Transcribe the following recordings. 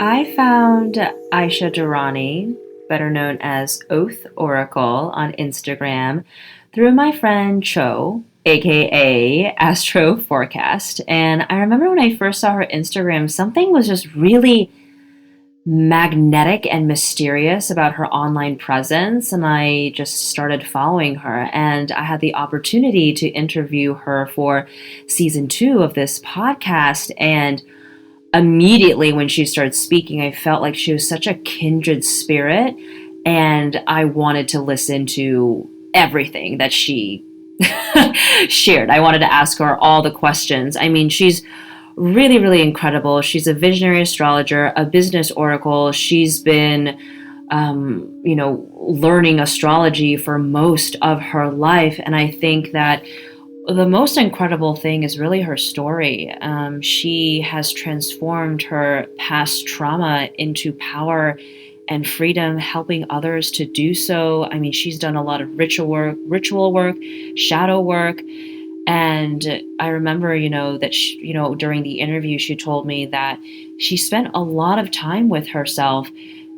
I found Ayesha Durrani, better known as Oath Oracle, on Instagram through my friend Cho, aka Astro Forecast. And I remember when I first saw her Instagram, something was just really magnetic and mysterious about her online presence. And I just started following her. And I had the opportunity to interview her for season 2 of this podcast. And immediately when she started speaking, I felt like she was such a kindred spirit, and I wanted to listen to everything that she shared. I wanted to ask her all the questions. I mean, she's really, really incredible. She's a visionary astrologer, a business oracle. She's been learning astrology for most of her life. And I think that the most incredible thing is really her story. She has transformed her past trauma into power and freedom, helping others to do so. I mean, she's done a lot of ritual work, shadow work. And I remember, that during the interview, she told me that she spent a lot of time with herself,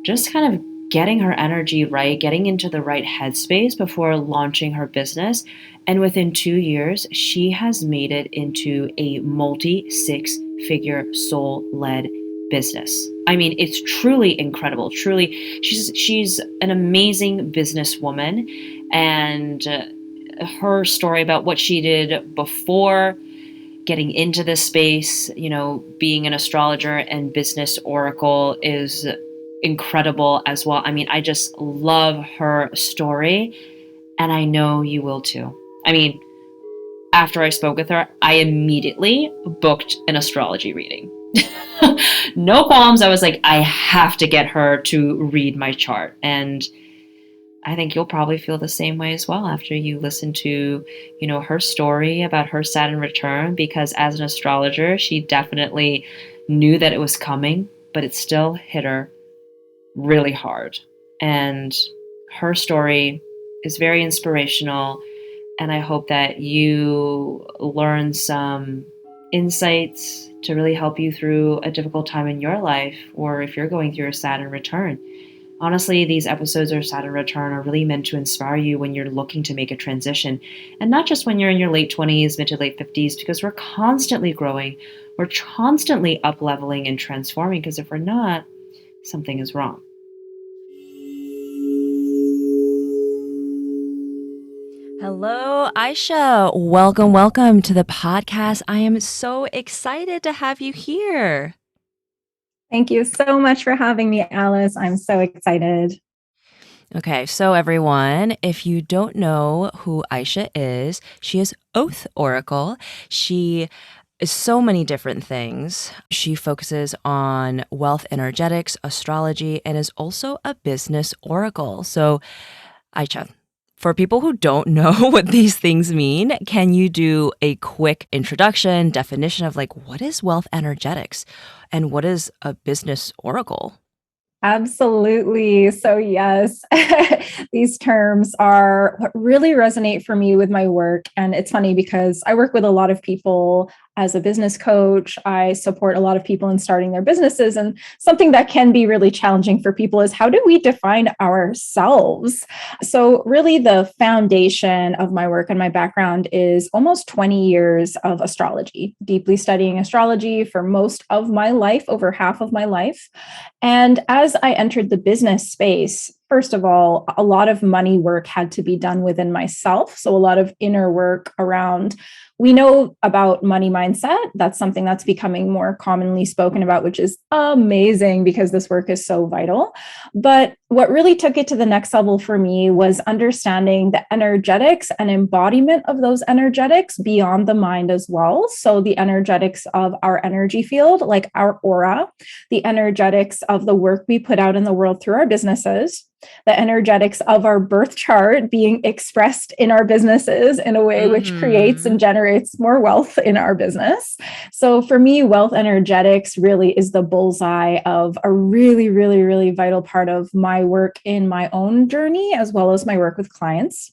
just kind of getting her energy right, getting into the right headspace before launching her business. And within 2 years, she has made it into a multi-6-figure soul-led business. I mean, it's truly incredible. Truly, she's an amazing businesswoman, and her story about what she did before getting into this space, being an astrologer and business oracle, is incredible as well. I mean, I just love her story, and I know you will too. I mean, after I spoke with her, I immediately booked an astrology reading. No qualms. I was like, I have to get her to read my chart. And I think you'll probably feel the same way as well after you listen to, her story about her Saturn return, because as an astrologer, she definitely knew that it was coming, but it still hit her really hard. And her story is very inspirational. And I hope that you learn some insights to really help you through a difficult time in your life, or if you're going through a Saturn return. Honestly, these episodes of Saturn Return are really meant to inspire you when you're looking to make a transition, and not just when you're in your late 20s, mid to late 50s, because we're constantly growing, we're constantly up leveling and transforming, because if we're not, something is wrong. Hello, Ayesha. Welcome to the podcast. I am so excited to have you here. Thank you so much for having me, Alice. I'm so excited. Okay, so everyone, if you don't know who Ayesha is, she is Oath Oracle. She is so many different things. She focuses on wealth energetics, astrology, and is also a business oracle. So, Ayesha, for people who don't know what these things mean, can you do a quick introduction, definition of what is wealth energetics and what is a business oracle? Absolutely. So, yes, these terms are what really resonate for me with my work. And it's funny because I work with a lot of people as a business coach. I support a lot of people in starting their businesses. And something that can be really challenging for people is, how do we define ourselves? So, really, the foundation of my work and my background is almost 20 years of astrology, deeply studying astrology for most of my life, over half of my life. And as I entered the business space, first of all, a lot of money work had to be done within myself. So a lot of inner work around, we know about money mindset. That's something that's becoming more commonly spoken about, which is amazing because this work is so vital. But what really took it to the next level for me was understanding the energetics and embodiment of those energetics beyond the mind as well. So the energetics of our energy field, like our aura, the energetics of the work we put out in the world through our businesses, the energetics of our birth chart being expressed in our businesses in a way which creates and generates more wealth in our business. So for me, wealth energetics really is the bullseye of a really, really, really vital part of my work in my own journey, as well as my work with clients.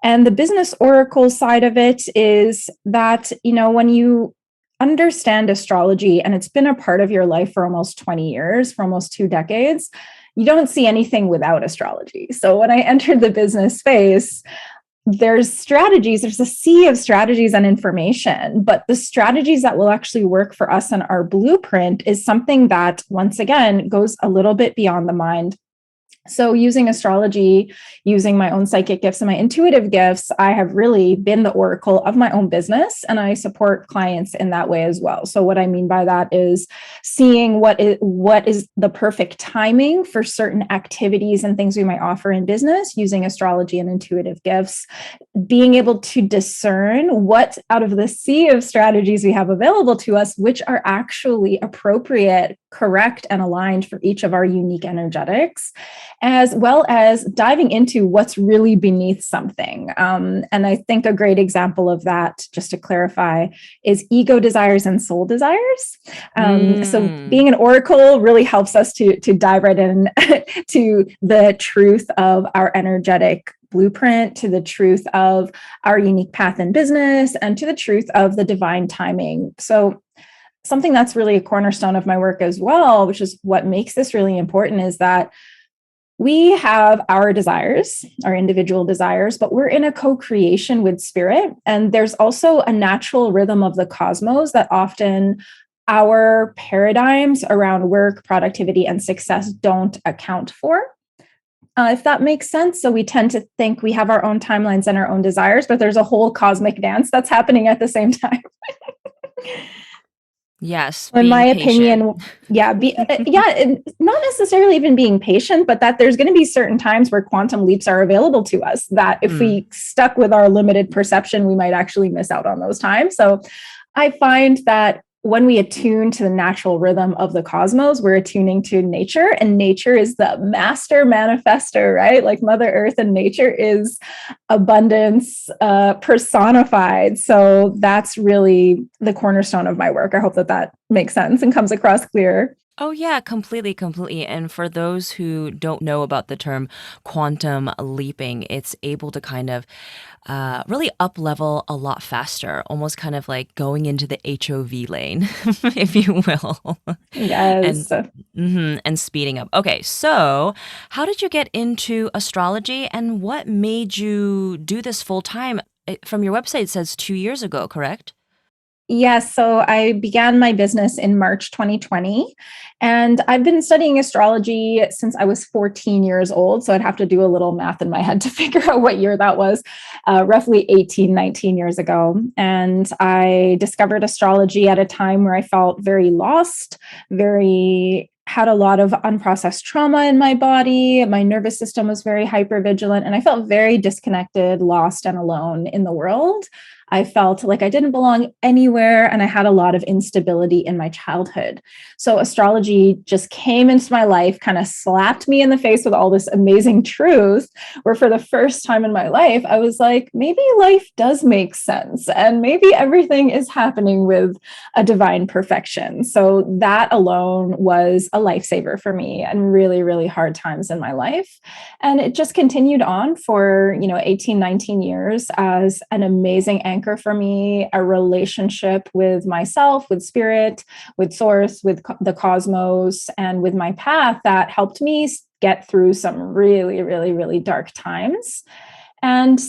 And the business oracle side of it is that, when you understand astrology and it's been a part of your life for almost 20 years, for almost 2 decades, you don't see anything without astrology. So when I entered the business space, there's strategies, there's a sea of strategies and information, but the strategies that will actually work for us in our blueprint is something that, once again, goes a little bit beyond the mind. So using astrology, using my own psychic gifts and my intuitive gifts, I have really been the oracle of my own business, and I support clients in that way as well. So what I mean by that is seeing what is the perfect timing for certain activities and things we might offer in business using astrology and intuitive gifts, being able to discern what out of the sea of strategies we have available to us, which are actually appropriate, correct, and aligned for each of our unique energetics, as well as diving into what's really beneath something. And I think a great example of that, just to clarify, is ego desires and soul desires. So being an oracle really helps us to dive right in to the truth of our energetic blueprint, to the truth of our unique path in business, and to the truth of the divine timing. So something that's really a cornerstone of my work as well, which is what makes this really important, is that we have our desires, our individual desires, but we're in a co-creation with spirit. And there's also a natural rhythm of the cosmos that often our paradigms around work, productivity, and success don't account for. If that makes sense. So we tend to think we have our own timelines and our own desires, but there's a whole cosmic dance that's happening at the same time. Yes, In my being patient. opinion, not necessarily even being patient, but that there's going to be certain times where quantum leaps are available to us, that if we stuck with our limited perception, we might actually miss out on those times. So I find that when we attune to the natural rhythm of the cosmos, we're attuning to nature, and nature is the master manifester, right? Like Mother Earth and nature is abundance personified. So that's really the cornerstone of my work. I hope that makes sense and comes across clear. Oh, yeah, completely, completely. And for those who don't know about the term quantum leaping, it's able to kind of really up level a lot faster, almost kind of like going into the HOV lane, if you will, and Yes. and speeding up. Okay, so how did you get into astrology, and what made you do this full time? From your website, it says 2 years ago, correct? Yes. So I began my business in March 2020, and I've been studying astrology since I was 14 years old. So I'd have to do a little math in my head to figure out what year that was, roughly 18, 19 years ago. And I discovered astrology at a time where I felt very lost, had a lot of unprocessed trauma in my body. My nervous system was very hypervigilant, and I felt very disconnected, lost, and alone in the world. I felt like I didn't belong anywhere, and I had a lot of instability in my childhood. So astrology just came into my life, kind of slapped me in the face with all this amazing truth, where for the first time in my life, I was like, maybe life does make sense, and maybe everything is happening with a divine perfection. So that alone was a lifesaver for me and really, really hard times in my life. And it just continued on for, 18, 19 years as an amazing anchor for me, a relationship with myself, with spirit, with source, with the cosmos, and with my path that helped me get through some really, really, really dark times. And,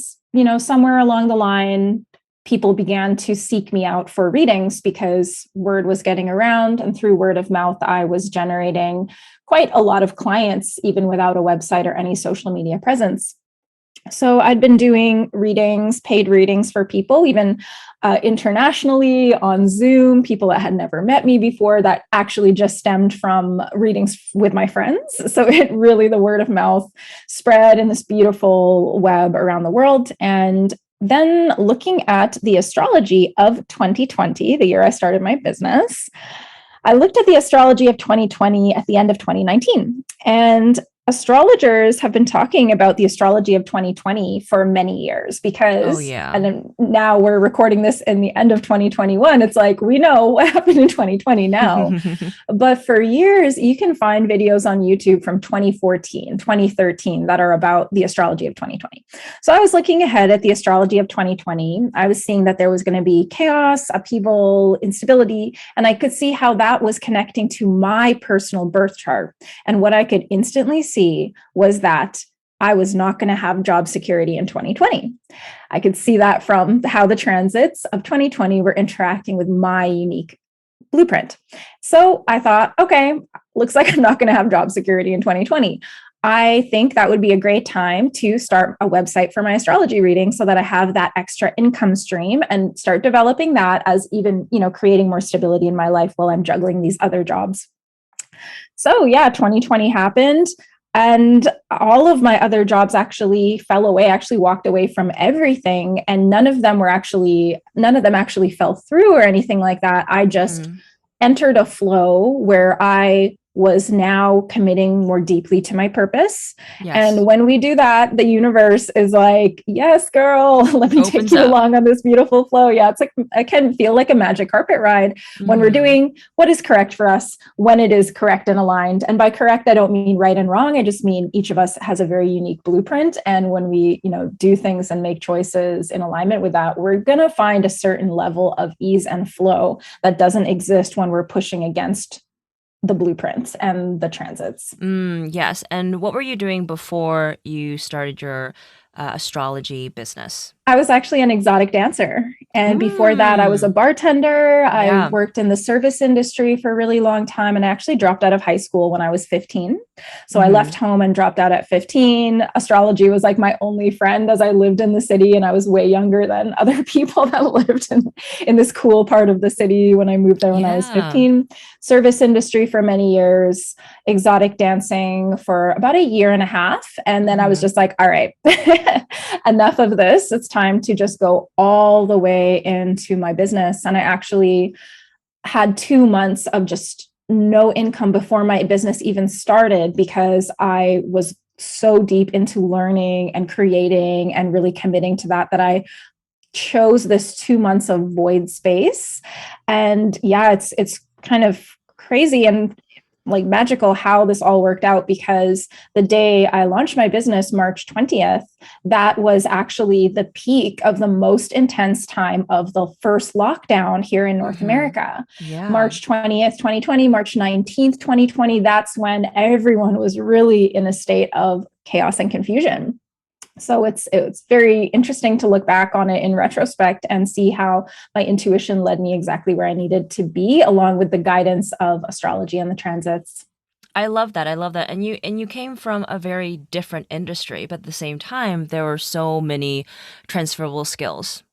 somewhere along the line, people began to seek me out for readings because word was getting around, and through word of mouth, I was generating quite a lot of clients, even without a website or any social media presence. So I'd been doing readings, paid readings for people, even internationally on Zoom, people that had never met me before, that actually just stemmed from readings with my friends. So it really, the word of mouth spread in this beautiful web around the world. And then looking at the astrology of 2020, the year I started my business, I looked at the astrology of 2020 at the end of 2019. And Astrologers have been talking about the astrology of 2020 for many years Oh, because, yeah. and then now we're recording this in the end of 2021. It's like, we know what happened in 2020 now. But for years, you can find videos on YouTube from 2014, 2013 that are about the astrology of 2020. So I was looking ahead at the astrology of 2020. I was seeing that there was going to be chaos, upheaval, instability, and I could see how that was connecting to my personal birth chart. And what I could instantly see was that I was not going to have job security in 2020. I could see that from how the transits of 2020 were interacting with my unique blueprint. So I thought, okay, looks like I'm not going to have job security in 2020. I think that would be a great time to start a website for my astrology reading so that I have that extra income stream and start developing that as even, creating more stability in my life while I'm juggling these other jobs. So yeah, 2020 happened. And all of my other jobs actually fell away, actually walked away from everything. And none of them actually fell through or anything like that. I just Mm, entered a flow where I was now committing more deeply to my purpose. And yes. when we do that, the universe is like, yes, girl, let me take Opens you up. along on this beautiful flow. Yeah, it's like, it can feel like a magic carpet ride when we're Hmm. doing what is correct for us, when it is correct and aligned. And by correct, I don't mean right and wrong. I just mean each of us has a very unique blueprint. And when we, do things and make choices in alignment with that, we're going to find a certain level of ease and flow that doesn't exist when we're pushing against the blueprints and the transits. Yes. And what were you doing before you started your astrology business? I was actually an exotic dancer. And before that, I was a Mm, bartender. I yeah. worked in the service industry for a really long time. And I actually dropped out of high school when I was 15. So I left Hmm. home and dropped out at 15. Astrology was like my only friend as I lived in the city. And I was way younger than other people that lived in this cool part of the city when I moved there when I was Yeah. 15. Service industry for many years, exotic dancing for about a year and a half. And then I was Hmm. just like, all right, enough of this. It's time to just go all the way into my business. And I actually had 2 months of just no income before my business even started because I was so deep into learning and creating and really committing to that I chose this 2 months of void space. And yeah, it's kind of crazy and like magical how this all worked out because the day I launched my business, March 20th, that was actually the peak of the most intense time of the first lockdown here in North Hmm. America. Yeah. March 20th, 2020, March 19th, 2020, that's when everyone was really in a state of chaos and confusion. So it's very interesting to look back on it in retrospect and see how my intuition led me exactly where I needed to be, along with the guidance of astrology and the transits. I love that. I love that. And you came from a very different industry, but at the same time, there were so many transferable skills.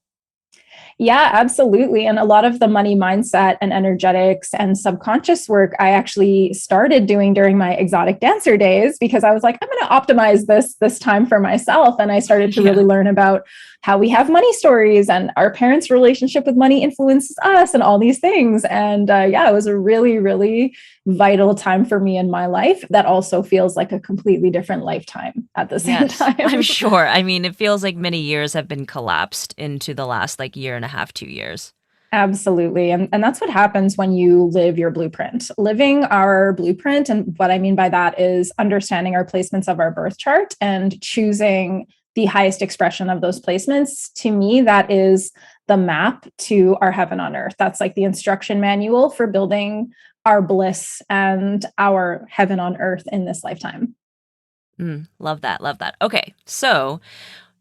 Yeah, absolutely. And a lot of the money mindset and energetics and subconscious work I actually started doing during my exotic dancer days because I was like, I'm going to optimize this time for myself. And I started to really Yeah. learn about how we have money stories and our parents' relationship with money influences us and all these things. And yeah, it was a really, really vital time for me in my life that also feels like a completely different lifetime at the same Yes, I'm time. sure. I mean, it feels like many years have been collapsed into the last like year and a half, 2 years. Absolutely. And that's what happens when you live your blueprint. Living our blueprint, and what I mean by that is understanding our placements of our birth chart and choosing the highest expression of those placements. To me, that is the map to our heaven on earth. That's like the instruction manual for building our bliss and our heaven on earth in this lifetime. Love that. Love that. Okay, so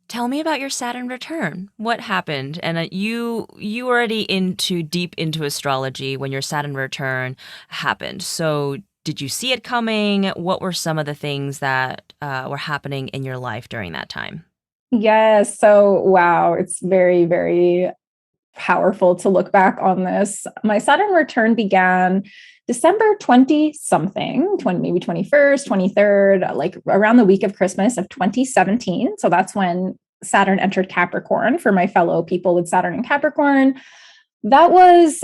tell me about your Saturn return. What happened? And you already into deep into astrology when your Saturn return happened. So did you see it coming? What were some of the things that were happening in your life during that time? Yes. So, wow, it's very, very powerful to look back on this. My Saturn return began December 20 something, 20, maybe 21st, 23rd, like around the week of Christmas of 2017. So that's when Saturn entered Capricorn for my fellow people with Saturn and Capricorn. That was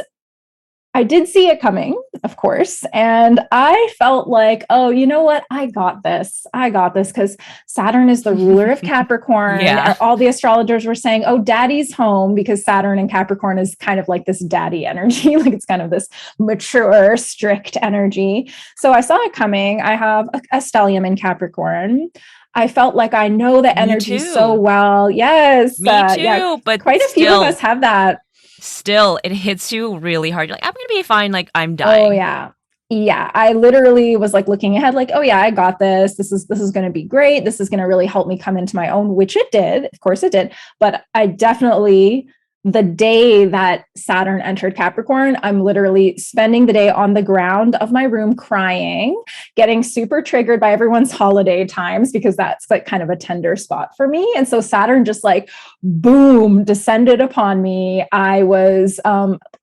I did see it coming, of course. And I felt like, oh, you know what? I got this. I got this because Saturn is the ruler of Capricorn. Yeah. All the astrologers were saying, oh, daddy's home, because Saturn and Capricorn is kind of like this daddy energy. Like it's kind of this mature, strict energy. So I saw it coming. I have a stellium in Capricorn. I felt like I know the Me energy so too. well. Yes. Me Yeah. too. But Quite a few of us still, have that. it hits you really hard. You're like, I'm gonna be fine. Like, I'm Oh dying. yeah. Yeah, I literally was like looking ahead like, oh yeah, I got this. This is going to be great. This is going to really help me come into my own, which it did. Of course it did. But I definitely, the day that Saturn entered Capricorn, I'm literally spending the day on the ground of my room crying, getting super triggered by everyone's holiday times because that's like kind of a tender spot for me. And so Saturn just like boom descended upon me. I was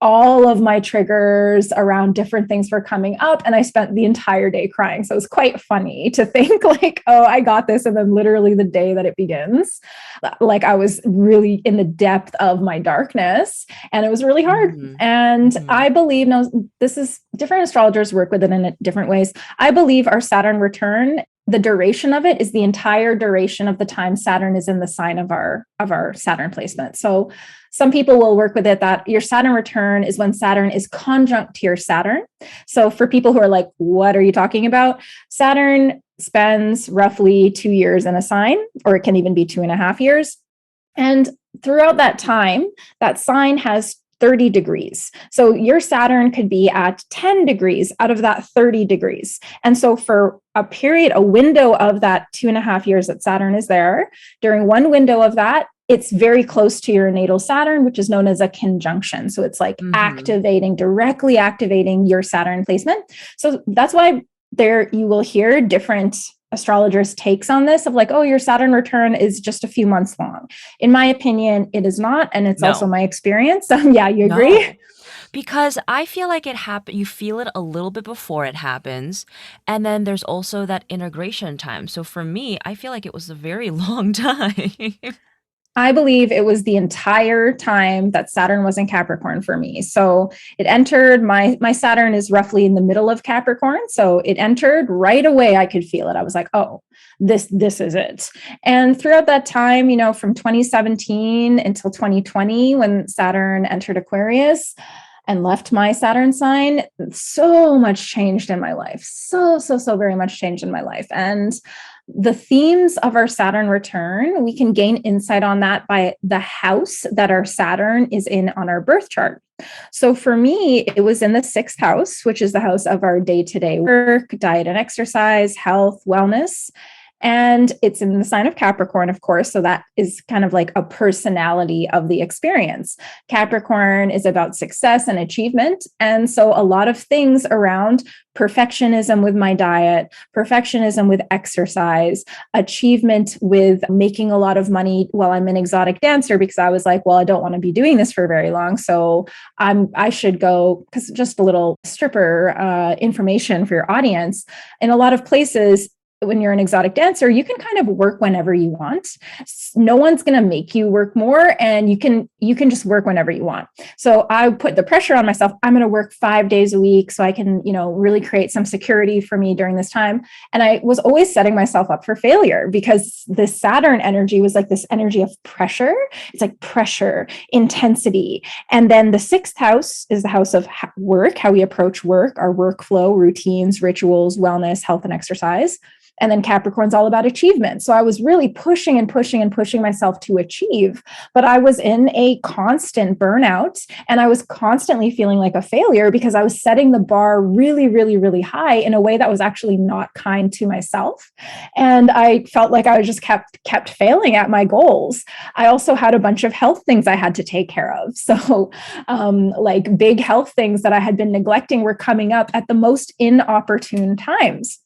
all of my triggers around different things were coming up, and I spent the entire day crying. So it was quite funny to think like, oh, I got this. And then literally the day that it begins, like I was really in the depth of my darkness, and it was really hard. Mm-hmm. And Mm-hmm. I believe, now this is different astrologers work with it in different ways. I believe our Saturn return, the duration of it is the entire duration of the time Saturn is in the sign of our Saturn placement. So some people will work with it that your Saturn return is when Saturn is conjunct to your Saturn. So for people who are like, what are you talking about? Saturn spends roughly 2 years in a sign, or it can even be 2.5 years. And throughout that time, that sign has 30 degrees. So your Saturn could be at 10 degrees out of that 30 degrees. And so for a period, a window of that 2.5 years that Saturn is there, during one window of that, it's very close to your natal Saturn, which is known as a conjunction. So it's like Mm-hmm. directly activating your Saturn placement. So that's why there you will hear different astrologers' takes on this of like, oh, your Saturn return is just a few months long. In my opinion, it is not. And it's also No. my experience. Yeah, you agree? No. Because I feel like you feel it a little bit before it happens, and then there's also that integration time. So for me, I feel like it was a very long time. I believe it was the entire time that Saturn was in Capricorn for me. So it entered my Saturn is roughly in the middle of Capricorn. So it entered right away. I could feel it. I was like, oh, this is it. And throughout that time, from 2017 until 2020, when Saturn entered Aquarius and left my Saturn sign, so much changed in my life. So very much changed in my life. And the themes of our Saturn return, we can gain insight on that by the house that our Saturn is in on our birth chart. So for me, it was in the sixth house, which is the house of our day to day work, diet and exercise, health, wellness. And it's in the sign of Capricorn, of course. So that is kind of like a personality of the experience. Capricorn is about success and achievement. And so a lot of things around perfectionism with my diet, perfectionism with exercise, achievement with making a lot of money while I'm an exotic dancer, because I was like, well, I don't want to be doing this for very long. So I should go, because just a little stripper information for your audience. In a lot of places, when you're an exotic dancer, you can kind of work whenever you want. No one's going to make you work more, and you can just work whenever you want. So I put the pressure on myself. I'm going to work 5 days a week so I can, really create some security for me during this time. And I was always setting myself up for failure because this Saturn energy was like this energy of pressure. It's like pressure, intensity. And then the sixth house is the house of work, how we approach work, our workflow, routines, rituals, wellness, health, and exercise. And then Capricorn's all about achievement. So I was really pushing and pushing and pushing myself to achieve, but I was in a constant burnout, and I was constantly feeling like a failure because I was setting the bar really, really, really high in a way that was actually not kind to myself. And I felt like I was just kept failing at my goals. I also had a bunch of health things I had to take care of. So like big health things that I had been neglecting were coming up at the most inopportune times.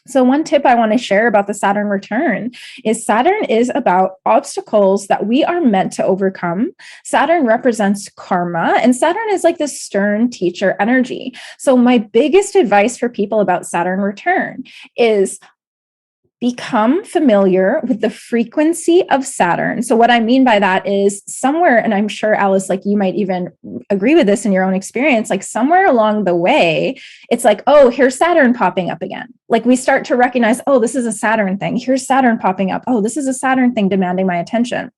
So one tip I want to share about the Saturn return is Saturn is about obstacles that we are meant to overcome. Saturn represents karma, and Saturn is like this stern teacher energy. So my biggest advice for people about Saturn return is become familiar with the frequency of Saturn. So, what I mean by that is somewhere, and I'm sure, Alice, like you might even agree with this in your own experience, like somewhere along the way, it's like, oh, here's Saturn popping up again. Like we start to recognize, oh, this is a Saturn thing. Here's Saturn popping up. Oh, this is a Saturn thing demanding my attention.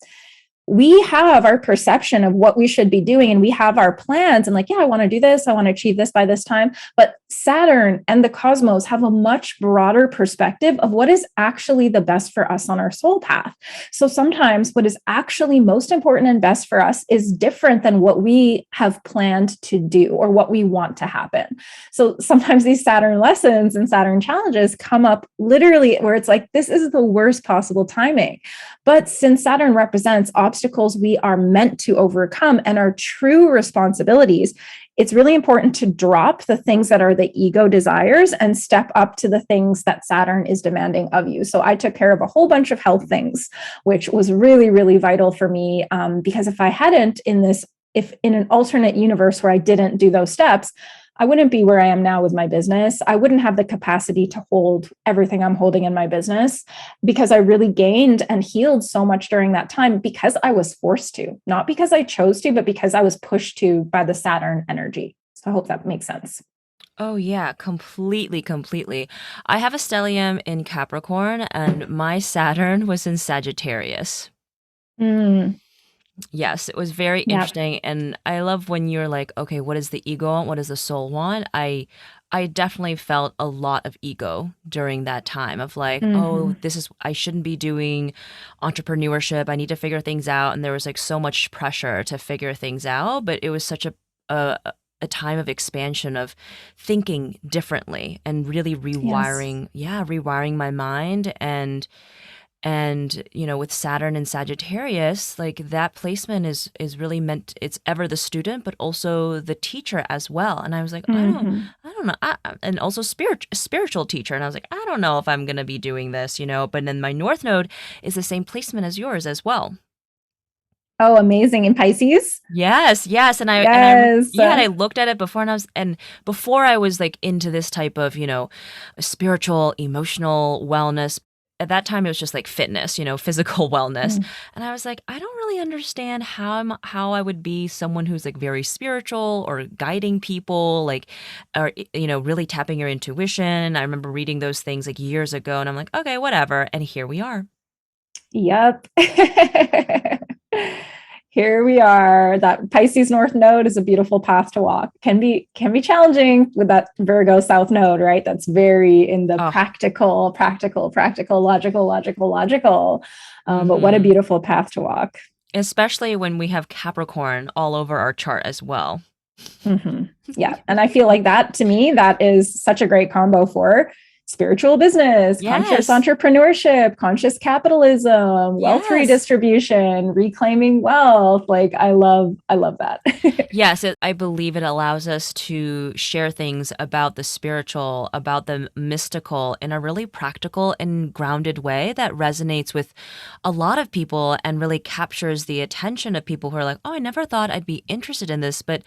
We have our perception of what we should be doing and we have our plans and like, yeah, I want to do this, I want to achieve this by this time. But Saturn and the cosmos have a much broader perspective of what is actually the best for us on our soul path. So sometimes what is actually most important and best for us is different than what we have planned to do or what we want to happen. So sometimes these Saturn lessons and Saturn challenges come up literally where it's like, this is the worst possible timing. But since Saturn represents obstacles we are meant to overcome and our true responsibilities, it's really important to drop the things that are the ego desires and step up to the things that Saturn is demanding of you. So I took care of a whole bunch of health things, which was really, really vital for me. Because if I hadn't if in an alternate universe where I didn't do those steps, I wouldn't be where I am now with my business. I wouldn't have the capacity to hold everything I'm holding in my business because I really gained and healed so much during that time because I was forced to, not because I chose to, but because I was pushed to by the Saturn energy. So I hope that makes sense. Oh yeah, completely, completely. I have a stellium in Capricorn and my Saturn was in Sagittarius. Mm, Yes, it was very yeah. interesting, and I love when you're like, okay, what does the ego want? What does the soul want? I definitely felt a lot of ego during that time of like, oh, Hmm. I shouldn't be doing entrepreneurship. I need to figure things out, and there was like so much pressure to figure things out, but it was such a a time of expansion of thinking differently and really Yes. rewiring my mind and with Saturn and Sagittarius, like that placement is really meant, it's ever the student but also the teacher as well. And I was like, Hmm. I don't know. And also spiritual teacher, and I was like, I don't know if I'm going to be doing this, but then my North Node is the same placement as yours as well. Oh, amazing. In Pisces? Yes, yes, Yes. yeah, and I looked at it before, and before I was like into this type of spiritual, emotional wellness. At that time, it was just like fitness, physical wellness, Mm. and I was like, I don't really understand how I would be someone who's like very spiritual or guiding people, like, or really tapping your intuition. I remember reading those things like years ago, and I'm like, okay, whatever, and here we are. Yep. Here we are. That Pisces North Node is a beautiful path to walk. Can be challenging with that Virgo South Node, right? That's very in the Oh, practical, logical. But what a mm-hmm. beautiful path to walk. Especially when we have Capricorn all over our chart as well. Hmm. Yeah. And I feel like that to me, that is such a great combo for spiritual business, conscious Yes. entrepreneurship, conscious capitalism, wealth Yes. redistribution, reclaiming wealth. Like I love that. Yes, I believe it allows us to share things about the spiritual, about the mystical in a really practical and grounded way that resonates with a lot of people and really captures the attention of people who are like, oh, I never thought I'd be interested in this, but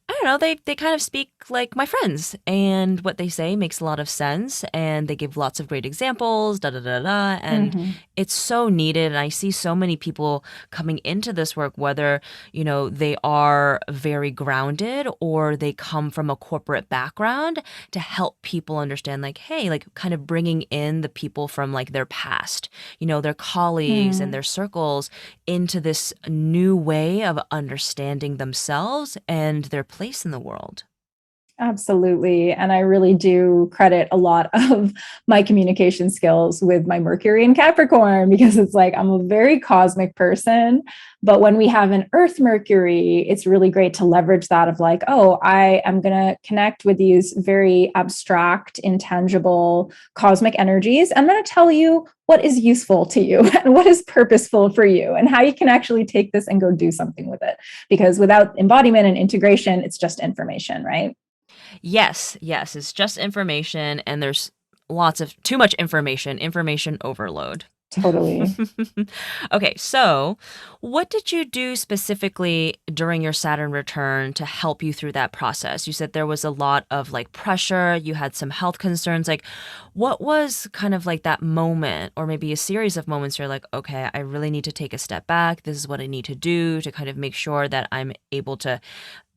I don't know, they kind of speak like my friends, and what they say makes a lot of sense, and they give lots of great examples, da da da da, and Hmm. it's so needed. And I see so many people coming into this work, whether, they are very grounded or they come from a corporate background to help people understand, like, hey, like kind of bringing in the people from like their past, their colleagues and Mm. their circles into this new way of understanding themselves and their place in the world. Absolutely. And I really do credit a lot of my communication skills with my Mercury and Capricorn because it's like I'm a very cosmic person. But when we have an Earth Mercury, it's really great to leverage that of like, oh, I am going to connect with these very abstract, intangible cosmic energies. I'm going to tell you what is useful to you and what is purposeful for you and how you can actually take this and go do something with it. Because without embodiment and integration, it's just information, right? Yes, yes, it's just information, and there's lots of too much information overload. Totally. Okay, so what did you do specifically during your Saturn return to help you through that process? You said there was a lot of like pressure, you had some health concerns. Like, what was kind of like that moment, or maybe a series of moments where you're like, okay, I really need to take a step back. This is what I need to do to kind of make sure that I'm able to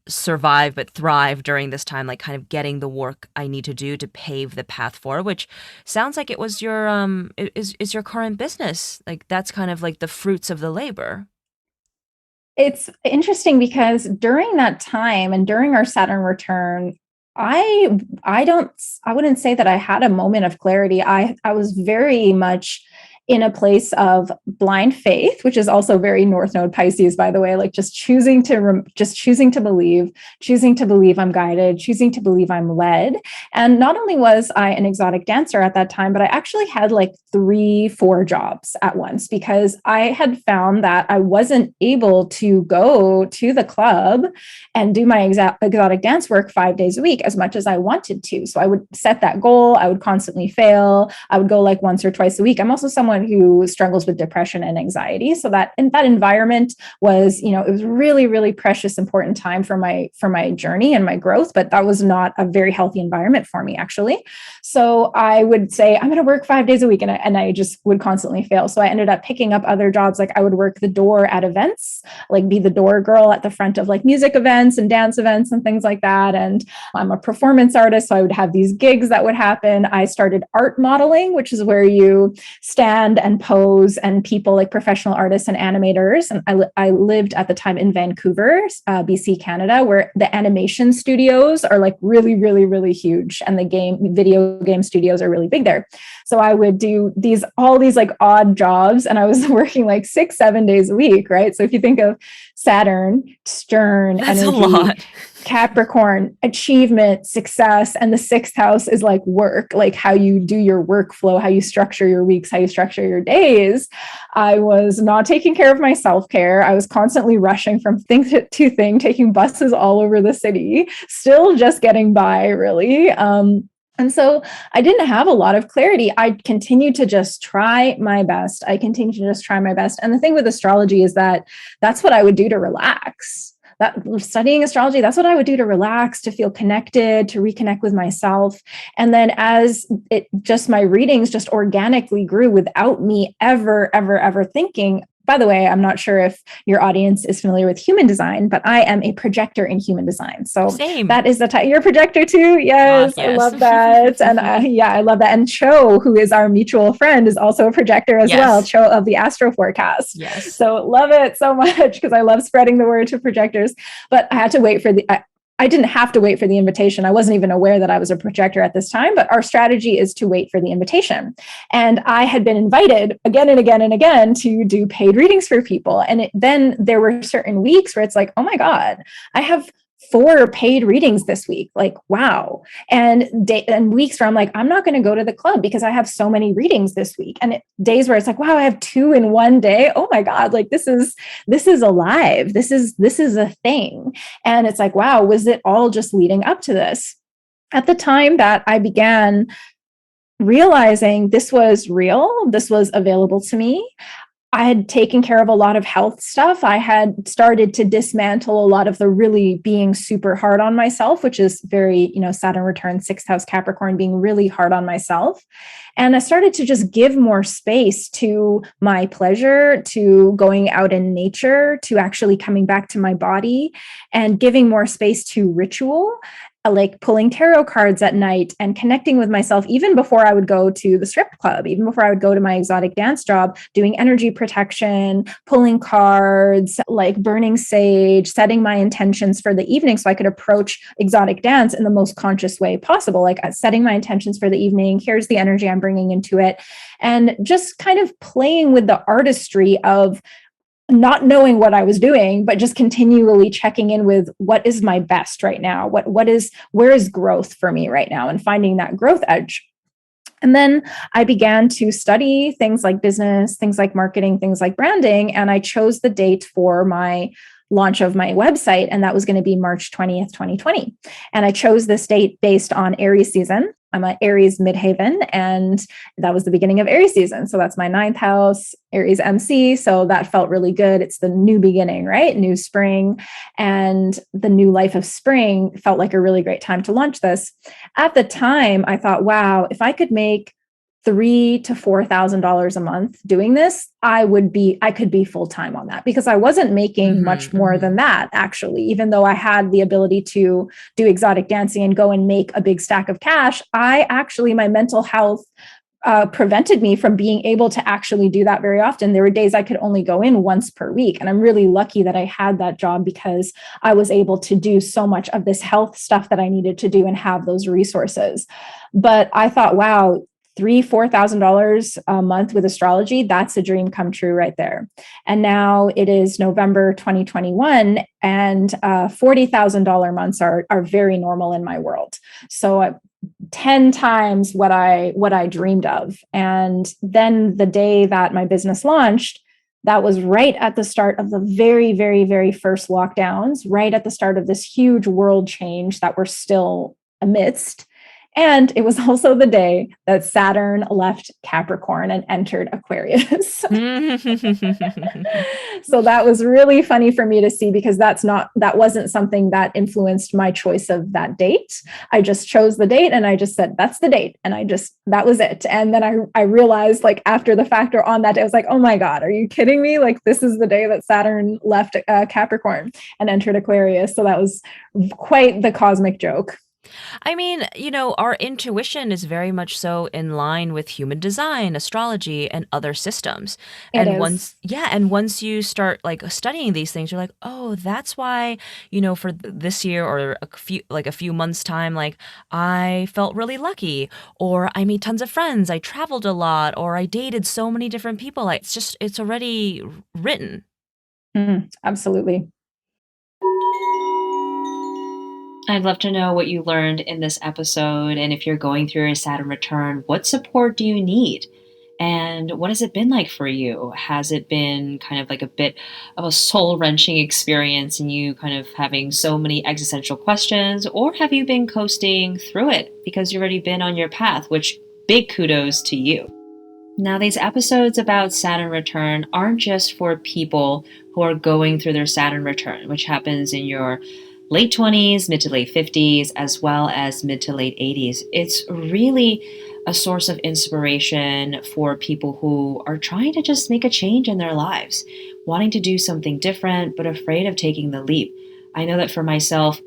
survive but thrive during this time, like kind of getting the work I need to do to pave the path forward, which sounds like it was your is your current business. Like that's kind of like the fruits of the labor. It's interesting because during that time and during our Saturn return, I wouldn't say that I had a moment of clarity. I was very much in a place of blind faith, which is also very North Node Pisces, by the way, like just choosing to believe I'm guided, choosing to believe I'm led. And not only was I an exotic dancer at that time, but I actually had like 3, 4 jobs at once because I had found that I wasn't able to go to the club and do my exotic dance work 5 days a week as much as I wanted to. So I would set that goal. I would constantly fail. I would go like once or twice a week. I'm also someone who struggles with depression and anxiety. So that in that environment was, it was really, really precious, important time for my journey and my growth. But that was not a very healthy environment for me, actually. So I would say, I'm going to work 5 days a week. And I just would constantly fail. So I ended up picking up other jobs. Like I would work the door at events, like be the door girl at the front of like music events and dance events and things like that. And I'm a performance artist. So I would have these gigs that would happen. I started art modeling, which is where you stand and pose, and people like professional artists and animators. And I lived at the time in Vancouver, BC, Canada, where the animation studios are like really, really, really huge. And the video game studios are really big there. So I would do all these like odd jobs, and I was working like 6, 7 days a week, right? So if you think of Saturn, stern, That's energy, a lot. Capricorn, achievement, success, and the 6th house is like work, like how you do your workflow, how you structure your weeks, how you structure your days. I was not taking care of my self-care. I was constantly rushing from thing to thing, taking buses all over the city, still just getting by, really. And so I didn't have a lot of clarity. I continued to just try my best. And the thing with astrology is that that's what I would do to relax. That studying astrology, that's what I would do to relax, to feel connected, to reconnect with myself. And then as my readings just organically grew without me ever thinking. By the way, I'm not sure if your audience is familiar with human design, but I am a projector in human design. So Same. that is the type. You're a projector too? Yes, Yes. I love that. And I love that. And Cho, who is our mutual friend, is also a projector as well. Cho of the Astro Forecast. Yes. So love it so much because I love spreading the word to projectors. But I had to wait for I didn't have to wait for the invitation. I wasn't even aware that I was a projector at this time, but our strategy is to wait for the invitation. And I had been invited again and again and again to do paid readings for people. And then there were certain weeks where it's like, oh my God, I have 4 paid readings this week. Like, wow. And weeks where I'm like, I'm not going to go to the club because I have so many readings this week. And days where it's like, wow, I have 2 in one day. Oh my God. Like this is alive. This is a thing. And it's like, wow, was it all just leading up to this? At the time that I began realizing this was real, this was available to me, I had taken care of a lot of health stuff. I had started to dismantle a lot of the really being super hard on myself, which is very, Saturn return, 6th house Capricorn, being really hard on myself. And I started to just give more space to my pleasure, to going out in nature, to actually coming back to my body, and giving more space to ritual, like pulling tarot cards at night and connecting with myself, even before I would go to the strip club, even before I would go to my exotic dance job, doing energy protection, pulling cards, like burning sage, setting my intentions for the evening so I could approach exotic dance in the most conscious way possible, like setting my intentions for the evening. Here's the energy I'm bringing into it. And just kind of playing with the artistry of not knowing what I was doing, but just continually checking in with what is my best right now? Where is growth for me right now, and finding that growth edge. And then I began to study things like business, things like marketing, things like branding. And I chose the date for my launch of my website. And that was going to be March 20th, 2020. And I chose this date based on Aries season. I'm an Aries midhaven, and that was the beginning of Aries season. So that's my ninth house, Aries MC. So that felt really good. It's the new beginning, right? New spring, and the new life of spring felt like a really great time to launch this. At the time, I thought, wow, if I could make $3,000 to $4,000 a month doing this, I could be full time on that, because I wasn't making much more than that, actually. Even though I had the ability to do exotic dancing and go and make a big stack of cash, my mental health prevented me from being able to actually do that very often. There were days I could only go in once per week. And I'm really lucky that I had that job, because I was able to do so much of this health stuff that I needed to do and have those resources. But I thought, wow, $4,000 a month with astrology, that's a dream come true right there. And now it is November 2021, and $40,000 months are very normal in my world. So 10 times what I dreamed of. And then the day that my business launched, that was right at the start of the very, very, very first lockdowns, right at the start of this huge world change that we're still amidst. And it was also the day that Saturn left Capricorn and entered Aquarius. So that was really funny for me to see, because that wasn't something that influenced my choice of that date. I just chose the date and I just said, that's the date. And that was it. And then I realized, like, after the fact, or on that day, I was like, oh my God, are you kidding me? Like, this is the day that Saturn left Capricorn and entered Aquarius. So that was quite the cosmic joke. I mean, our intuition is very much so in line with human design, astrology, and other systems. It And is. once you start like studying these things, you're like, oh, that's why, for this year or a few months time, like I felt really lucky, or I made tons of friends, I traveled a lot, or I dated so many different people. Like it's already written. Absolutely. I'd love to know what you learned in this episode. And if you're going through a Saturn return, what support do you need? And what has it been like for you? Has it been kind of like a bit of a soul wrenching experience and you kind of having so many existential questions? Or have you been coasting through it because you've already been on your path, which big kudos to you. Now, these episodes about Saturn return aren't just for people who are going through their Saturn return, which happens in your late 20s, mid to late 50s, as well as mid to late 80s. It's really a source of inspiration for people who are trying to just make a change in their lives, wanting to do something different, but afraid of taking the leap. I know that for myself,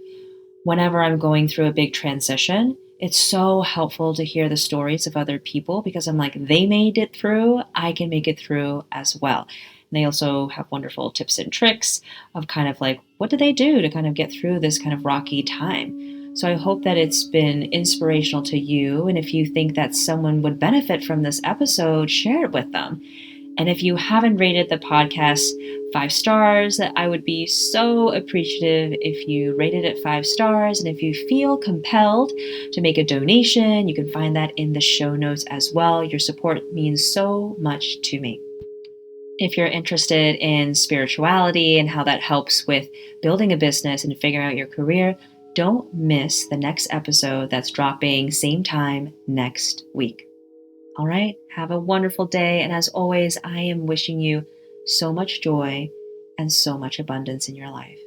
whenever I'm going through a big transition, it's so helpful to hear the stories of other people because I'm like, they made it through, I can make it through as well. And they also have wonderful tips and tricks of kind of like, what do they do to kind of get through this kind of rocky time? So I hope that it's been inspirational to you. And if you think that someone would benefit from this episode, share it with them. And if you haven't rated the podcast 5 stars, I would be so appreciative if you rated it 5 stars. And if you feel compelled to make a donation, you can find that in the show notes as well. Your support means so much to me. If you're interested in spirituality and how that helps with building a business and figuring out your career, don't miss the next episode that's dropping same time next week. All right, have a wonderful day. And as always, I am wishing you so much joy and so much abundance in your life.